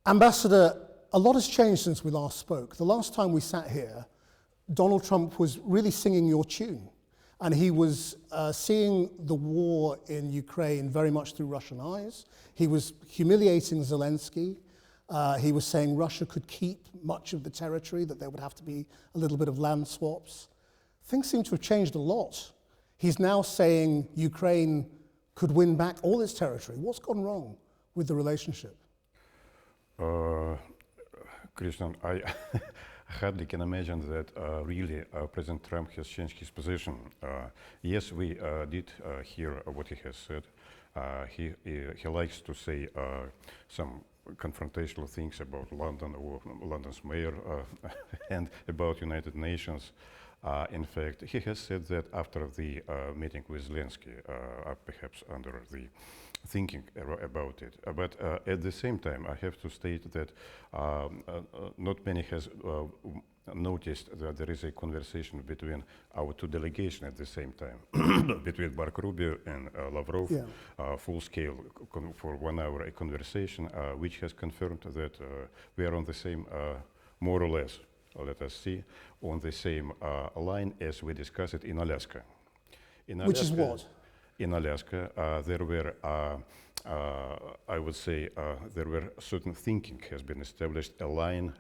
Ambassador, a lot has changed since we last spoke. The last time we sat here, Donald Trump was really singing your tune, and he was seeing the war in Ukraine very much through Russian eyes. He was humiliating Zelensky. He was saying Russia could keep much of the territory, that there would have to be a little bit of land swaps. Things seem to have changed a lot. He's now saying Ukraine could win back all its territory. What's gone wrong with the relationship? Christian, I hardly can imagine that really President Trump has changed his position. Yes, we did hear what he has said. He likes to say some confrontational things about London or London's mayor and about United Nations. In fact, he has said that after the meeting with Zelensky, perhaps under the thinking about it. But at the same time, I have to state that not many has noticed that there is a conversation between our two delegations at the same time, between Marco Rubio and Lavrov, full-scale for 1 hour a conversation, which has confirmed that we are on the same, more or less, let us see, on the same line as we discussed it in Alaska. Which is what? In Alaska, there were, I would say, there were certain thinking has been established, a line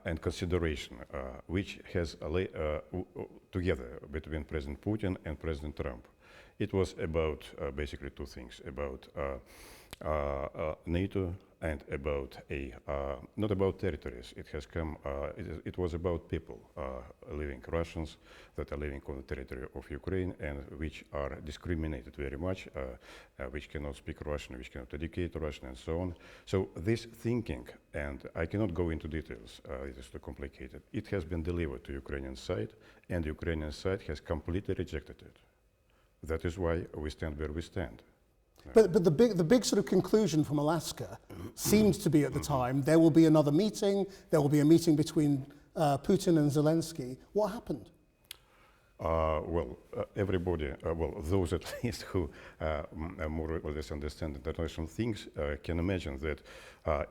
and consideration, which has together between President Putin and President Trump. It was about basically two things, about NATO and about not about territories. It has come, it was about people living, Russians that are living on the territory of Ukraine and which are discriminated very much, which cannot speak Russian, which cannot educate Russian and so on. So this thinking, and I cannot go into details, it is too complicated, it has been delivered to Ukrainian side and the Ukrainian side has completely rejected it. That is why we stand where we stand. But the big sort of conclusion from Alaska seemed to be at the time, there will be another meeting, there will be a meeting between Putin and Zelensky. What happened? Everybody, those at least who more or less understand international things can imagine that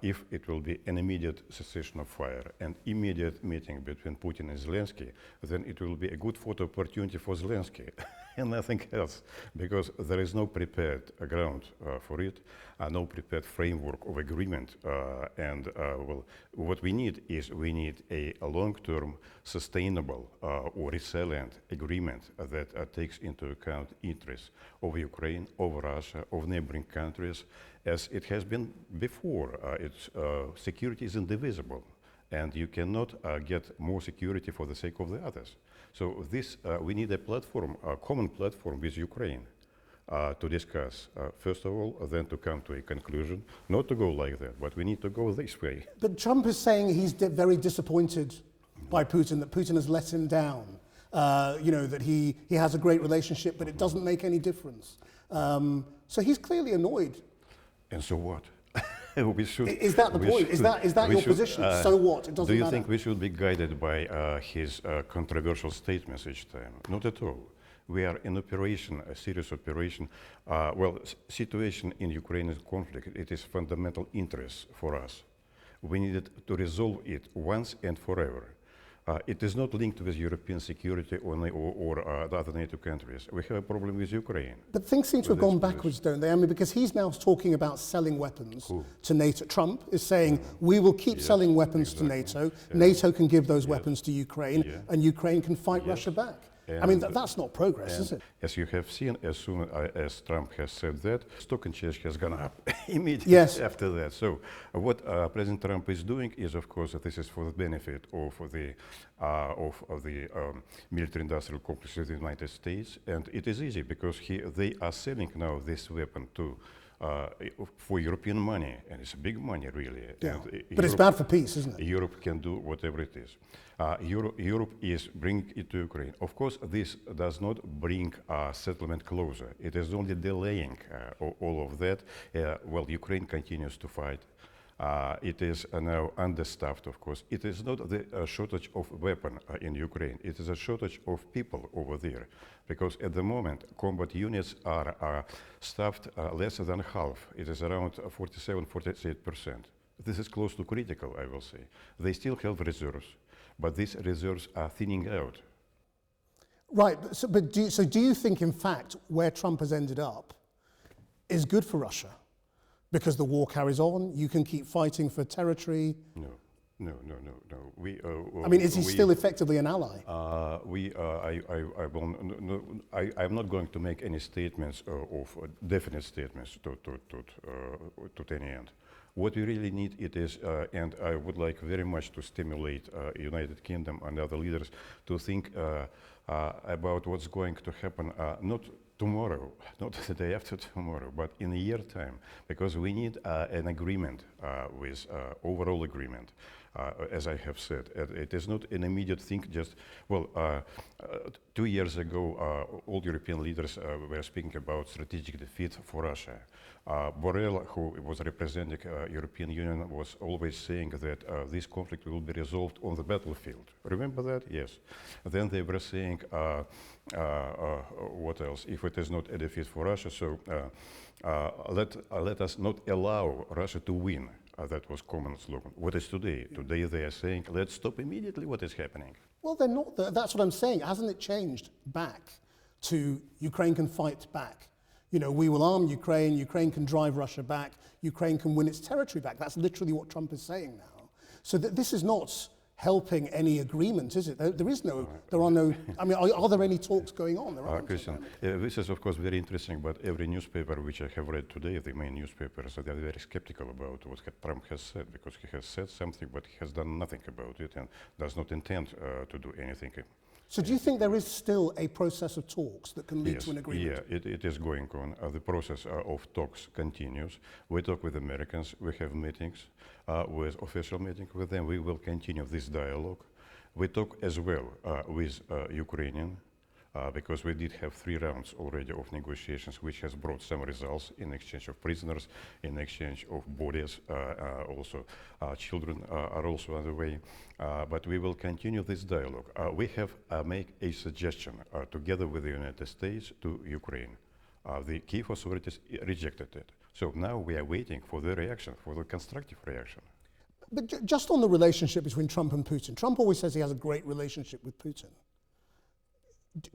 if it will be an immediate cessation of fire and immediate meeting between Putin and Zelensky, then it will be a good photo opportunity for Zelensky and nothing else, because there is no prepared ground for it, no prepared framework of agreement, and what we need is a long-term, sustainable or resilient agreement that takes into account interests of Ukraine, of Russia, of neighboring countries, as it has been before. Security is indivisible, and you cannot get more security for the sake of the others. So this, we need a platform, a common platform with Ukraine to discuss, first of all, then to come to a conclusion, not to go like that, but we need to go this way. But Trump is saying he's very disappointed by Putin, that Putin has let him down, you know, that he has a great relationship, but it doesn't make any difference. So he's clearly annoyed. And so what? Is that the point? Is that your position? So what? It doesn't matter. Do you think we should be guided by his controversial statements each time? Not at all. We are in operation, a serious operation. Situation in Ukrainian conflict, it is fundamental interest for us. We needed to resolve it once and forever. It is not linked with European security or the other NATO countries. We have a problem with Ukraine. But things seem to have gone backwards, don't they? I mean, because he's now talking about selling weapons to NATO. Trump is saying, we will keep selling weapons to NATO. NATO can give those weapons to Ukraine, and Ukraine can fight Russia back. I mean, that's not progress, is it? As you have seen, as soon as Trump has said that, stock exchange has gone up immediately after that. So what President Trump is doing is, of course, this is for the benefit of the military-industrial complex of the United States, and it is easy because they are selling now this weapon to for European money, and it's big money, really. Yeah. But it's bad for peace, isn't it? Europe can do whatever it is. Europe is bringing it to Ukraine. Of course, this does not bring settlement closer. It is only delaying all of that. Ukraine continues to fight. It is now understaffed, of course. It is not the shortage of weapons in Ukraine. It is a shortage of people over there. Because at the moment, combat units are staffed less than half. It is around 47, 48%. This is close to critical, I will say. They still have reserves, but these reserves are thinning out. Right, so do you think, in fact, where Trump has ended up is good for Russia? Because the war carries on, you can keep fighting for territory. No. I mean, is he still effectively an ally? I'm not going to make any statements definite statements to any end. What we really need it is, and I would like very much to stimulate United Kingdom and other leaders to think about what's going to happen, not tomorrow, not the day after tomorrow, but in a year time, because we need an agreement with overall agreement. As I have said, it is not an immediate thing. Just 2 years ago, all European leaders were speaking about strategic defeat for Russia. Borrell, who was representing European Union, was always saying that this conflict will be resolved on the battlefield. Remember that? Yes. Then they were saying, what else? If it is not a defeat for Russia, so let us not allow Russia to win. That was common slogan. What is today? Today they are saying, let's stop immediately what is happening. Well, they're not. That's what I'm saying. Hasn't it changed back to Ukraine can fight back? You know, we will arm Ukraine, Ukraine can drive Russia back, Ukraine can win its territory back. That's literally what Trump is saying now. So this is not helping any agreement, is it? There are no, I mean, are there any talks going on? There aren't. Christian, this is of course very interesting, but every newspaper which I have read today, the main newspapers, they are very skeptical about what Trump has said, because he has said something, but he has done nothing about it and does not intend to do anything. So do you think there is still a process of talks that can lead to an agreement? Yeah, it is going on. The process of talks continues. We talk with Americans, we have meetings, with official meetings with them. We will continue this dialogue. We talk as well with Ukrainian, because we did have 3 rounds already of negotiations, which has brought some results in exchange of prisoners, in exchange of bodies, also children are also on the way. But we will continue this dialogue. We have made a suggestion together with the United States to Ukraine. The Kyiv authorities rejected it. So now we are waiting for the reaction, for the constructive reaction. But just on the relationship between Trump and Putin, Trump always says he has a great relationship with Putin.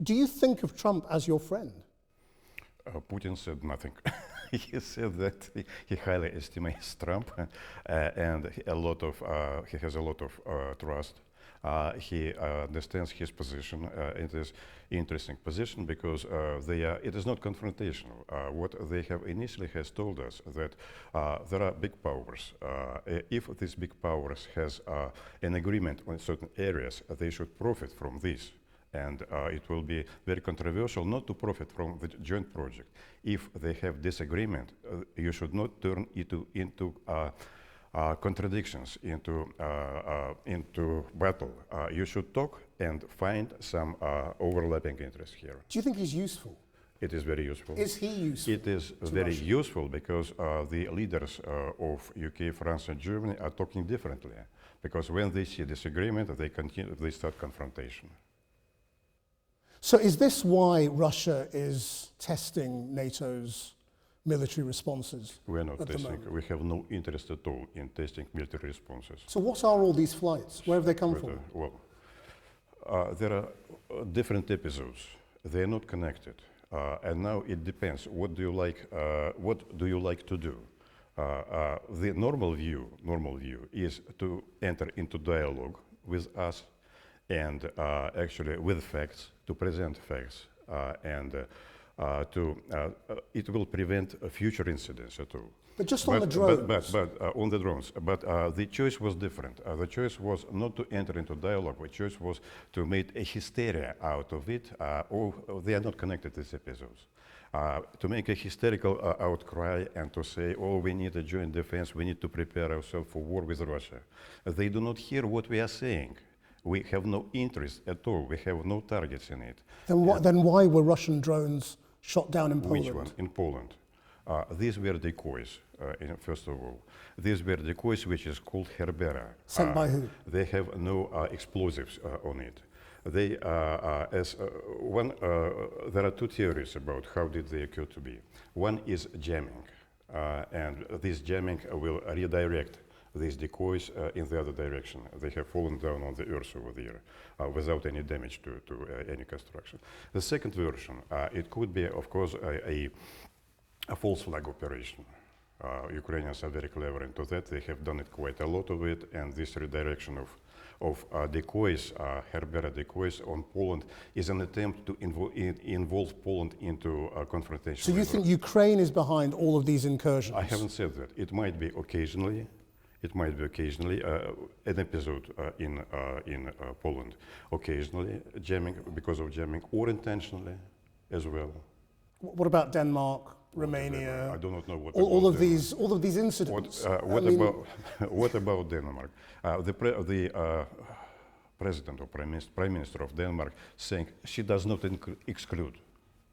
Do you think of Trump as your friend? Putin said nothing. He said that he highly estimates Trump, and he has a lot of trust. He understands his position. It is interesting position because it is not confrontational. What they have initially has told us that there are big powers. If these big powers has an agreement on certain areas, they should profit from this. And it will be very controversial not to profit from the joint project. If they have disagreement, you should not turn it into contradictions, into battle. You should talk and find some overlapping interests here. Do you think he's useful? It is very useful. Is he useful? It is very useful because the leaders of UK, France, and Germany are talking differently. Because when they see disagreement, they start confrontation. So is this why Russia is testing NATO's military responses? We are not testing. We have no interest at all in testing military responses. So what are all these flights? Where have they come from? There are different episodes. They are not connected. And now it depends. What do you like? What do you like to do? The normal view is to enter into dialogue with us, and actually with facts, to present facts, it will prevent future incidents at all. But just on the drones. But on the drones. But the choice was different. The choice was not to enter into dialogue. The choice was to make a hysteria out of it. They are not connected, these episodes. To make a hysterical outcry and to say, oh, we need a joint defense, we need to prepare ourselves for war with Russia. They do not hear what we are saying. We have no interest at all. We have no targets in it. Then why were Russian drones shot down in Poland? Which one? In Poland. These were decoys, first of all. These were decoys which is called Herbera. Sent by who? They have no explosives on it. There are 2 theories about how did they occur to be. One is jamming, and this jamming will redirect these decoys in the other direction. They have fallen down on the earth over there without any damage to any construction. The second version, it could be, of course, a false flag operation. Ukrainians are very clever into that. They have done it quite a lot of it, and this redirection of decoys, Herbera decoys on Poland is an attempt to involve Poland into a confrontation. So you think Ukraine is behind all of these incursions? I haven't said that. It might be occasionally. It might be occasionally an episode in Poland, occasionally jamming because of jamming, or intentionally as well. What about Denmark, Romania? I do not know what. All of these incidents. What about Denmark? The president or prime minister of Denmark saying she does not exclude.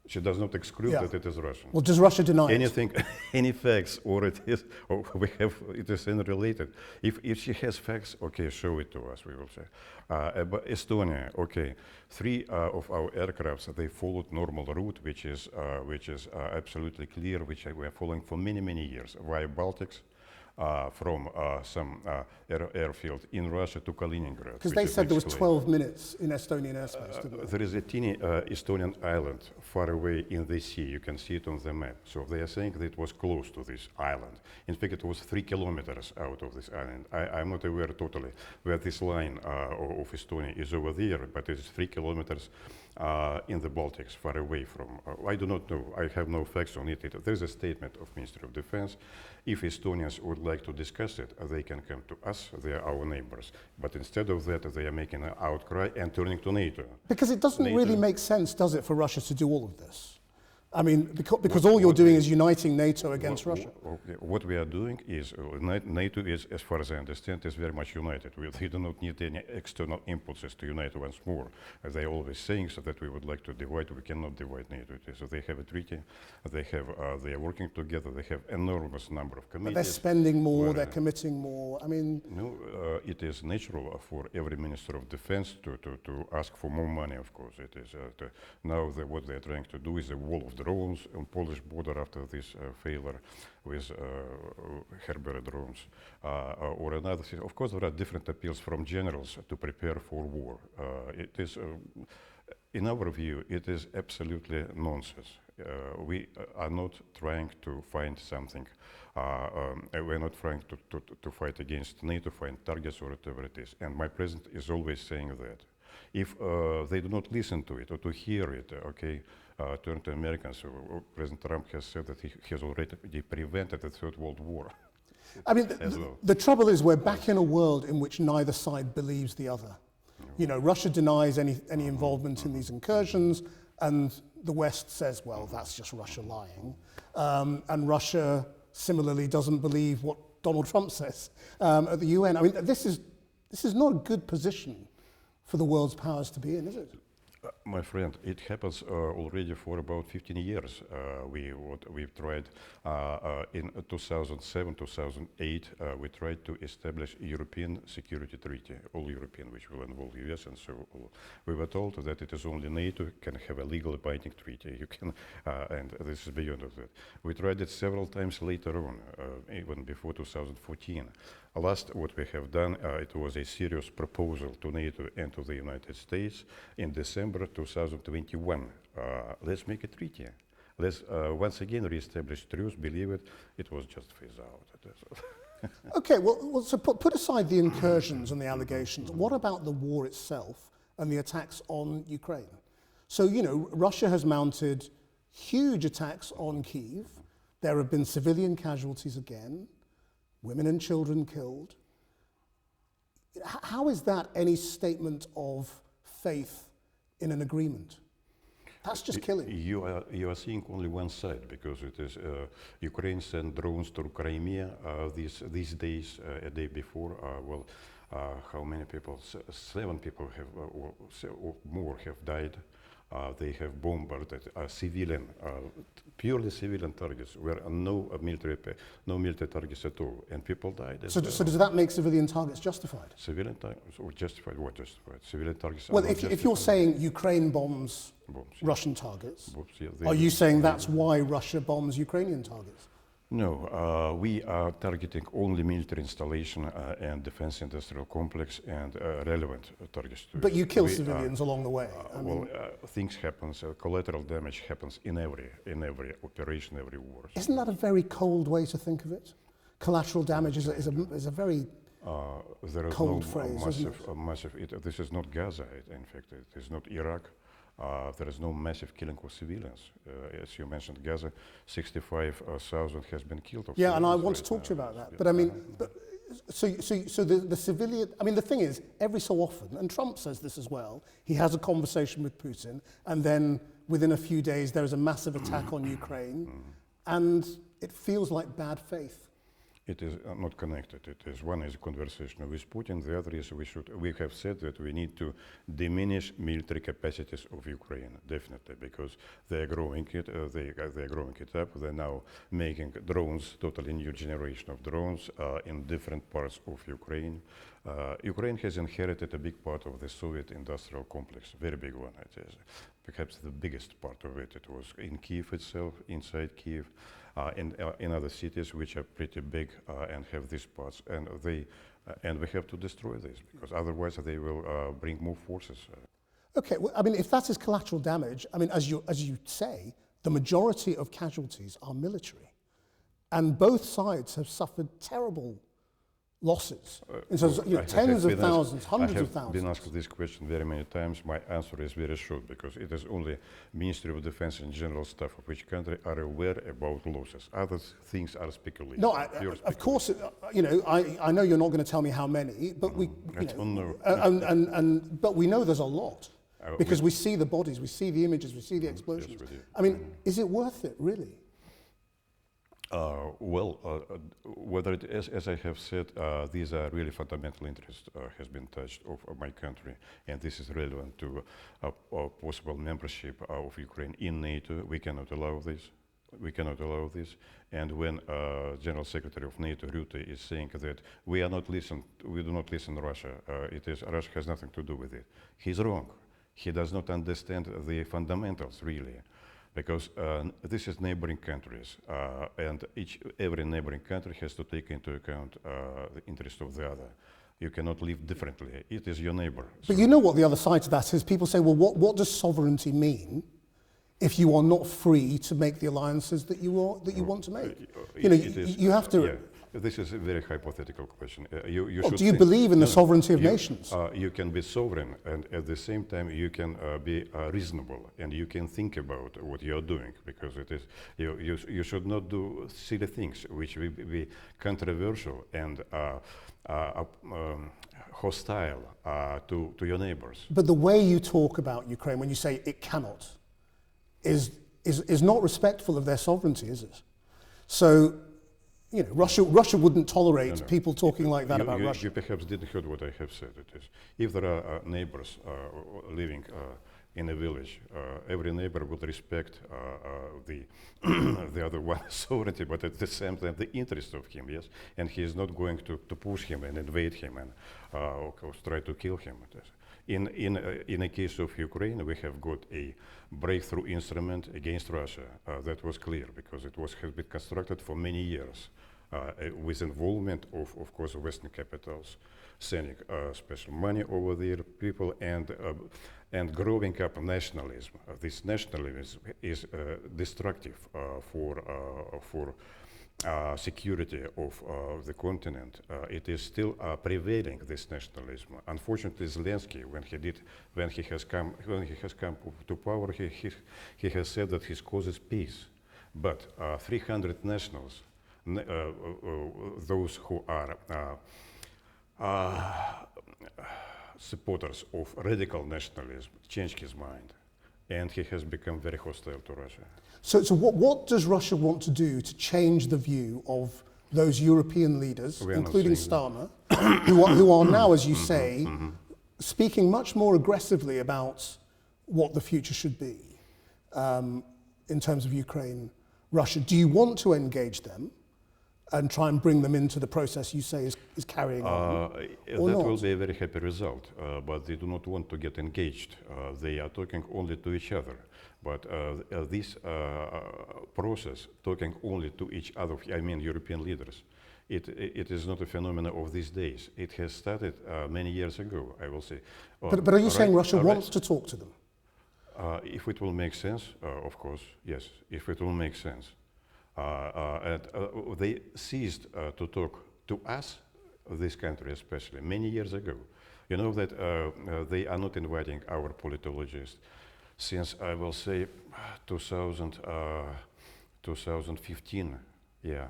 She does not exclude that it is Russian. Well, does Russia deny anything, any facts, or it is, or it is unrelated? If she has facts, okay, show it to us. We will say. But Estonia, okay, 3 of our aircrafts they followed normal route, which is absolutely clear, which we are following for many years via Baltics. From some airfield in Russia to Kaliningrad. Because they said there was 12 minutes in Estonian airspace, didn't they? There is a teeny Estonian island far away in the sea. You can see it on the map. So they are saying that it was close to this island. In fact, it was 3 kilometers out of this island. I'm not aware totally where this line of Estonia is over there, but it is 3 kilometers in the Baltics, far away from. I do not know. I have no facts on it. There is a statement of Ministry of Defense. If Estonians would like to discuss it, they can come to us. They are our neighbors. But instead of that, they are making an outcry and turning to NATO. Because it doesn't really make sense, does it, for Russia to do all of this? I mean, because all you're doing is uniting NATO against Russia. What we are doing is, NATO is, as far as I understand, is very much united. We do not need any external impulses to unite once more. They are always saying so that we would like to divide. We cannot divide NATO. So they have a treaty. They are working together. They have enormous number of committees. But they're spending more. They're committing more. I mean, no, it is natural for every minister of defense to ask for more money. Of course, it is. Now what they are trying to do is a wall of drones on Polish border after this failure with Herbera drones or another thing. Of course, there are different appeals from generals to prepare for war. It is, in our view, it is absolutely nonsense. We are not trying to find something. We're not trying to fight against NATO, find targets or whatever it is. And my president is always saying that. If they do not listen to it or to hear it, okay, turn to Americans. President Trump has said that he has already prevented the Third World War. I mean, the trouble is we're back in a world in which neither side believes the other. You know, Russia denies any involvement in these incursions, and the West says, well, that's just Russia lying. And Russia similarly doesn't believe what Donald Trump says at the UN. I mean, this is not a good position for the world's powers to be in, is it? My friend, it happens already for about 15 years. We've tried in 2007, 2008, we tried to establish a European security treaty, all European, which will involve US and so on. We were told that it is only NATO can have a legally binding treaty. You can, and this is beyond of that. We tried it several times later on, even before 2014. Last, what we have done, it was a serious proposal to NATO and to the United States in December 2021. Let's make a treaty. Let's once again reestablish truth, believe it. It was just phased out. Okay, well so put aside the incursions and the allegations. What about the war itself and the attacks on Ukraine? So, you know, Russia has mounted huge attacks on Kyiv. There have been civilian casualties again. Women and children killed. How is that any statement of faith in an agreement? That's just killing. You are seeing only one side, because it is Ukraine sent drones to Crimea these days. A day before, how many people? 7 people have or more have died. They have bombarded civilian, purely civilian targets, where no military targets at all, and people died. So does that make civilian targets justified? Civilian targets, or justified? What justified? Civilian targets. Well, if you're saying Ukraine bombs yeah. Russian targets, Bombs, yeah, are you saying that's why Russia bombs Ukrainian targets? No, we are targeting only military installation and defense industrial complex and relevant targets. But you kill civilians along the way. Things happen. Collateral damage happens in every operation, every war. Isn't that a very cold way to think of it? Collateral damage is a very there is cold no phrase, isn't it? massive. This is not Gaza. In fact, it is not Iraq. There is no massive killing of civilians. As you mentioned, Gaza, 65,000 has been killed. Yeah, and I want to talk to you about that. But I mean, so the civilian, I mean, the thing is, every so often, and Trump says this as well, he has a conversation with Putin, and then within a few days, there is a massive attack on Ukraine, and it feels like bad faith. It is not connected. It is one is a conversation with Putin. The other is we have said that we need to diminish military capacities of Ukraine, definitely, because they are growing it. They are growing it up. They're now making drones, totally new generation of drones in different parts of Ukraine. Ukraine has inherited a big part of the Soviet industrial complex, very big one. It is perhaps the biggest part of it. It was in Kiev itself, inside Kiev. In other cities which are pretty big and have these parts, and we have to destroy this because otherwise they will bring more forces. Okay, well, I mean, if that is collateral damage, I mean, as you say, the majority of casualties are military, and both sides have suffered terrible losses. In terms of, tens of thousands, hundreds of thousands. I have been asked this question very many times. My answer is very short because it is only Ministry of Defense and General Staff of each country are aware about losses. Other things are speculation. No, of course, you know, I know you're not going to tell me how many, but but we know there's a lot because we see the bodies, we see the images, we see the explosions. Yes, I mean, is it worth it, really? Whether it is, as I have said, these are really fundamental interests has been touched of my country, and this is relevant to possible membership of Ukraine in NATO. We cannot allow this. We cannot allow this. And when General Secretary of NATO Rutte is saying that we do not listen to Russia, Russia has nothing to do with it. He's wrong. He does not understand the fundamentals really. Because this is neighboring countries, and every neighboring country has to take into account the interest of the other. You cannot live differently. It is your neighbor. But you know what the other side to that is? People say, well, what does sovereignty mean if you are not free to make the alliances that you want to make? You know, you have to. Yeah. This is a very hypothetical question. Do you believe in the sovereignty of nations? You can be sovereign, and at the same time you can be reasonable, and you can think about what you are doing, because it is you should not do silly things which will be controversial and hostile to your neighbors. But the way you talk about Ukraine when you say it cannot is not respectful of their sovereignty, is it? So. You know, Russia wouldn't tolerate people talking like that about Russia. You perhaps didn't hear what I have said. It is, if there are neighbors living in a village, every neighbor would respect the other one's sovereignty, but at the same time the interest of him, yes? And he is not going to push him and invade him and try to kill him. In a case of Ukraine, we have got a breakthrough instrument against Russia. That was clear because it has been constructed for many years with involvement of course, Western capitals, sending special money over there, people, and growing up nationalism. This nationalism is destructive for security of the continent. It is still prevailing, this nationalism. Unfortunately, Zelensky, when he has come to power, he has said that his cause is peace. But 300 nationals, those who are supporters of radical nationalism, changed his mind, and he has become very hostile to Russia. So what does Russia want to do to change the view of those European leaders, including Starmer, who are now, as you say, speaking much more aggressively about what the future should be in terms of Ukraine, Russia? Do you want to engage them? and try and bring them into the process you say is carrying on? That Or not? will be a very happy result, but they do not want to get engaged. They are talking only to each other. But this process, talking only to each other, I mean European leaders, it is not a phenomenon of these days. It has started many years ago, I will say. But are you saying Russia wants to talk to them? If it will make sense, of course, yes, if it will make sense. They ceased to talk to us, this country especially, many years ago. You know that they are not inviting our politologists since, I will say, 2015, yeah.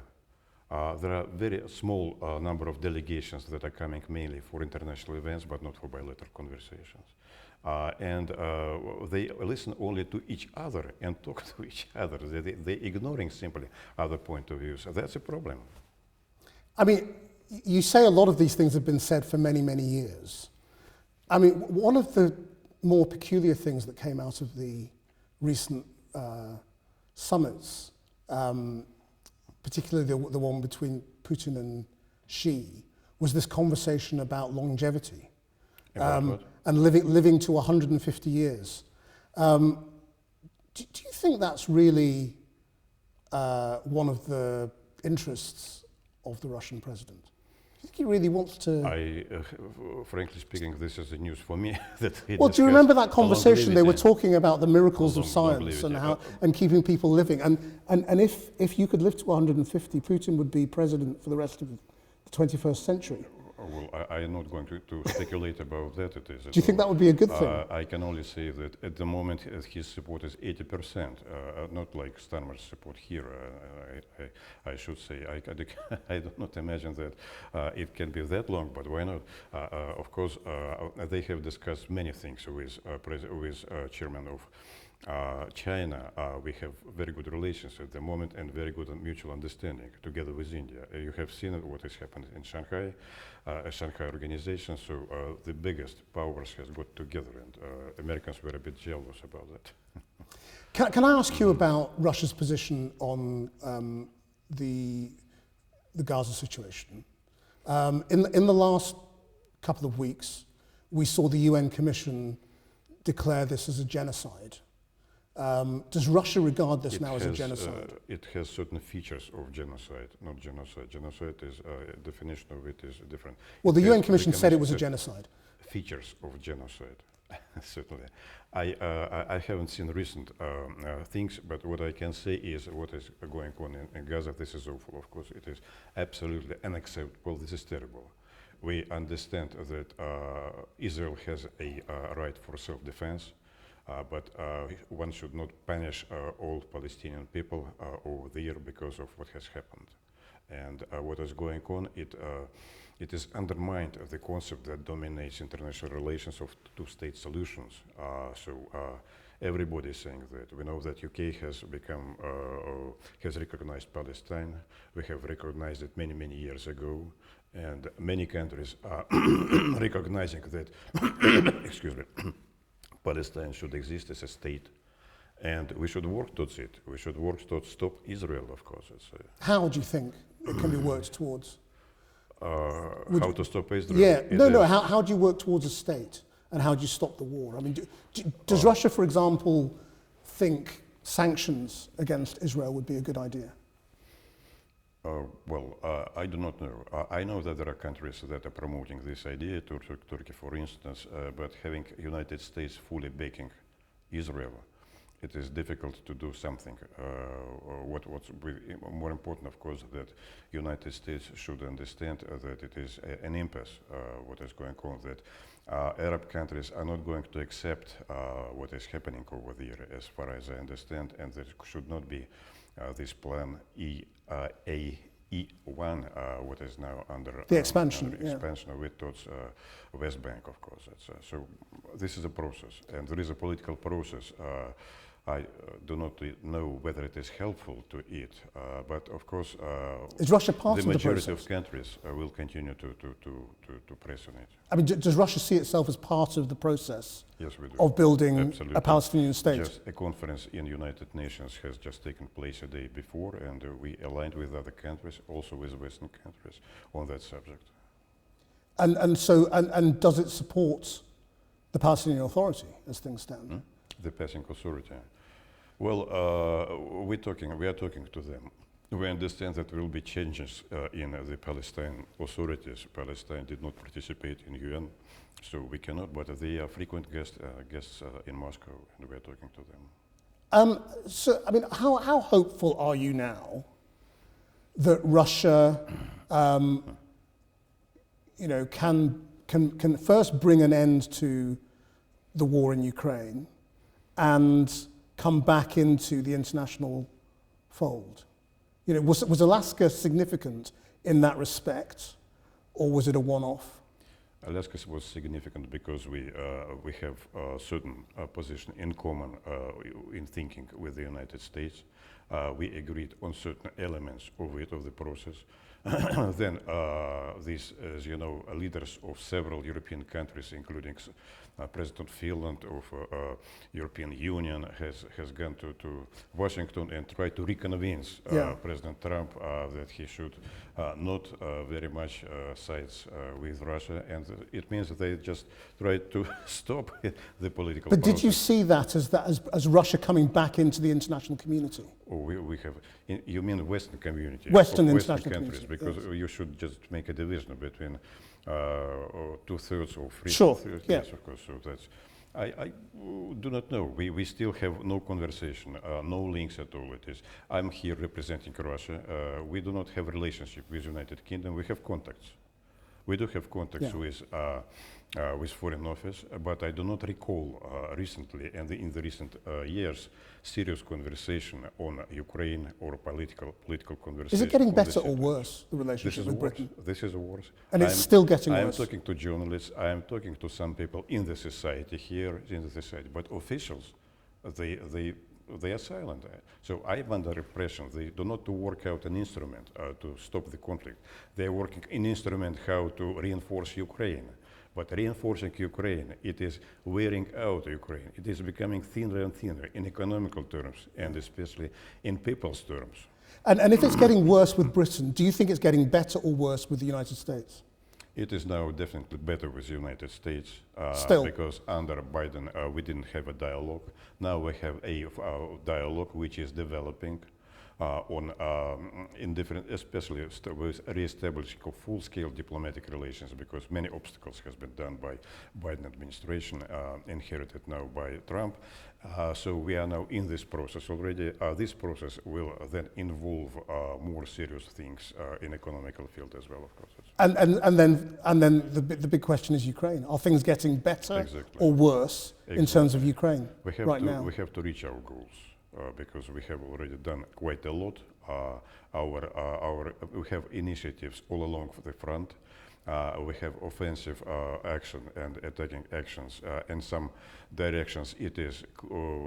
There are very small number of delegations that are coming mainly for international events, but not for bilateral conversations. And they listen only to each other and talk to each other. They're ignoring simply other point of views. So that's a problem. I mean, you say a lot of these things have been said for many, many years. I mean, one of the more peculiar things that came out of the recent summits, particularly the one between Putin and Xi, was this conversation about longevity. And living to 150 years. Do you think that's really one of the interests of the Russian president? Do you think he really wants to... Frankly speaking, this is the news for me. Well, do you remember that conversation? They were talking about the miracles of science and keeping people living. And if you could live to 150, Putin would be president for the rest of the 21st century. Well, I am not going to speculate about that. Do you think that would be a good thing? I can only say that at the moment his support is 80%, not like Starmer's support here. I should say I do not imagine that it can be that long, but why not? Of course, they have discussed many things with Chairman of China. We have very good relations at the moment and very good mutual understanding together with India. You have seen what has happened in Shanghai, Shanghai organization, so the biggest powers has got together, and Americans were a bit jealous about that. Can I ask you about Russia's position on the Gaza situation? In the last couple of weeks, we saw the UN Commission declare this as a genocide. Does Russia regard this now as a genocide? It has certain features of genocide, not genocide. Genocide is, definition of it is different. Well, the UN Commission said it was a genocide. Features of genocide, certainly. I haven't seen recent things, but what I can say is what is going on in Gaza, this is awful, of course. It is absolutely unacceptable. This is terrible. We understand that Israel has a right for self-defense. But one should not punish all Palestinian people over there because of what has happened. And what is going on, it is undermined the concept that dominates international relations of two-state solutions. Everybody is saying that. We know that UK has become, has recognized Palestine. We have recognized it many, many years ago. And many countries are recognizing that, excuse me, Palestine should exist as a state, and we should work towards it. We should work to stop Israel, of course. How do you think it can be worked towards? How to stop Israel? Yeah, no. How do you work towards a state, and how do you stop the war? I mean, does Russia, for example, think sanctions against Israel would be a good idea? I do not know. I know that there are countries that are promoting this idea, Turkey for instance, but having United States fully backing Israel, it is difficult to do something. What's more important, of course, that United States should understand that it is an impasse, what is going on, that Arab countries are not going to accept what is happening over there, as far as I understand, and there should not be this plan E1, what is now under the expansion, expansion of it towards West Bank, of course. So this is a process, and there is a political process I do not know whether it is helpful to it, but of course, is Russia part the of the majority process? of countries will continue to press on it. I mean, does Russia see itself as part of the process Yes, we do. of building Absolutely. a Palestinian state? Just a conference in United Nations has just taken place a day before, and we aligned with other countries, also with Western countries, on that subject. And does it support the Palestinian Authority as things stand? The passing authority. Well, we are talking to them. We understand that there will be changes in the Palestinian authorities. Palestine did not participate in UN, so we cannot, but they are frequent guests in Moscow, and we are talking to them. So, I mean, how hopeful are you now that Russia, can first bring an end to the war in Ukraine and come back into the international fold? You know, was Alaska significant in that respect, or was it a one-off? Alaska was significant because we have a certain position in common in thinking with the United States. We agreed on certain elements of it, of the process. Then these, as you know, leaders of several European countries, including President Finland of European Union, has gone to Washington and tried to reconvince President Trump that he should not very much sides with Russia, and it means that they just tried to stop the political But process. did you see that as Russia coming back into the international community? Oh, we have. You mean Western community? Western of international countries, community, because yes. you should just make a division between 2/3 or 3/3. Sure, yeah. Yes, of course. So that's. I do not know. We still have no conversation, no links at all. It is. I'm here representing Russia. We do not have a relationship with United Kingdom. We have contacts. We do have contacts with Foreign Office, but I do not recall recently and in the recent years serious conversation on Ukraine or political conversation. Is it getting better or worse, the relationship with Britain? This is worse. And it's still getting I am worse? talking to journalists, I am talking to some people in the society, here in the society, but officials, they are silent. So I'm under impression they do not work out an instrument to stop the conflict. They are working an instrument how to reinforce Ukraine. But reinforcing Ukraine, it is wearing out Ukraine. It is becoming thinner and thinner in economical terms and especially in people's terms. And if it's getting worse with Britain, do you think it's getting better or worse with the United States? It is now definitely better with the United States. Still. Because under Biden, we didn't have a dialogue. Now we have a dialogue which is developing in different, especially with re-establishing of full-scale diplomatic relations, because many obstacles has been done by Biden administration, inherited now by Trump. So we are now in this process already. This process will then involve more serious things in economical field as well, of course. And then the big question is Ukraine. Are things getting better or worse in terms of Ukraine now? We have to reach our goals. Because we have already done quite a lot. We have initiatives all along the front. We have offensive action and attacking actions. In some directions it is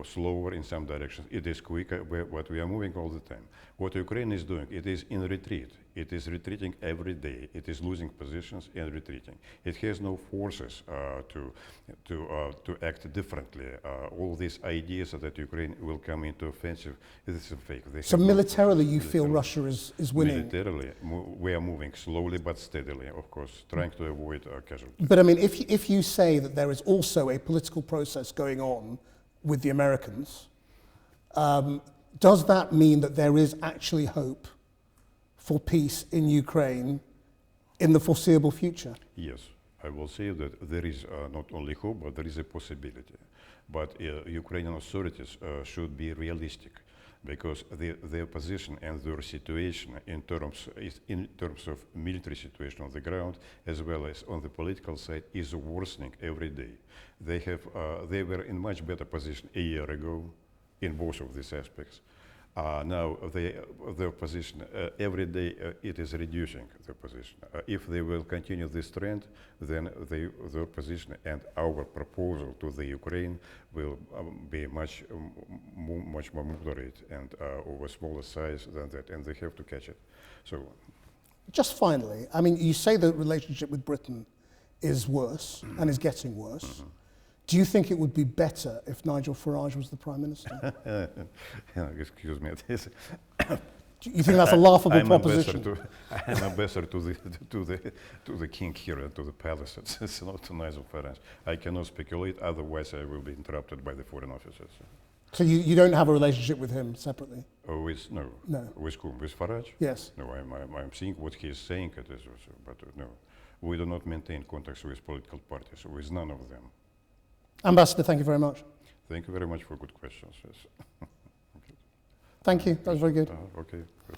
slower, in some directions it is quicker, but we are moving all the time. What Ukraine is doing, it is in retreat. It is retreating every day. It is losing positions and retreating. It has no forces to act differently. All these ideas that Ukraine will come into offensive, it is a fake. So militarily you feel Russia is winning? Militarily, we are moving slowly but steadily, of course, trying to avoid casualties. But I mean, if you say that there is also a political process going on with the Americans, does that mean that there is actually hope for peace in Ukraine in the foreseeable future? Yes, I will say that there is not only hope, but there is a possibility. But Ukrainian authorities should be realistic, because their position and their situation in terms of military situation on the ground, as well as on the political side, is worsening every day. They were in much better position a year ago in both of these aspects. Now, their position, every day it is reducing their position. If they will continue this trend, then their position and our proposal to the Ukraine will be much more moderate and of a smaller size than that, and they have to catch it. So, just finally, I mean, you say the relationship with Britain is worse and is getting worse. Do you think it would be better if Nigel Farage was the Prime Minister? Excuse me. This, you think that's a laughable proposition? I'm ambassador to the king here and to the palace. It's not to Nigel Farage. I cannot speculate, otherwise I will be interrupted by the foreign officers. So you don't have a relationship with him separately? No. With whom? With Farage? Yes. No, I'm seeing what he is saying, but no. We do not maintain contacts with political parties, with none of them. Ambassador, thank you very much. Thank you very much for good questions. Yes. Thank you. That was very good. Okay. Good.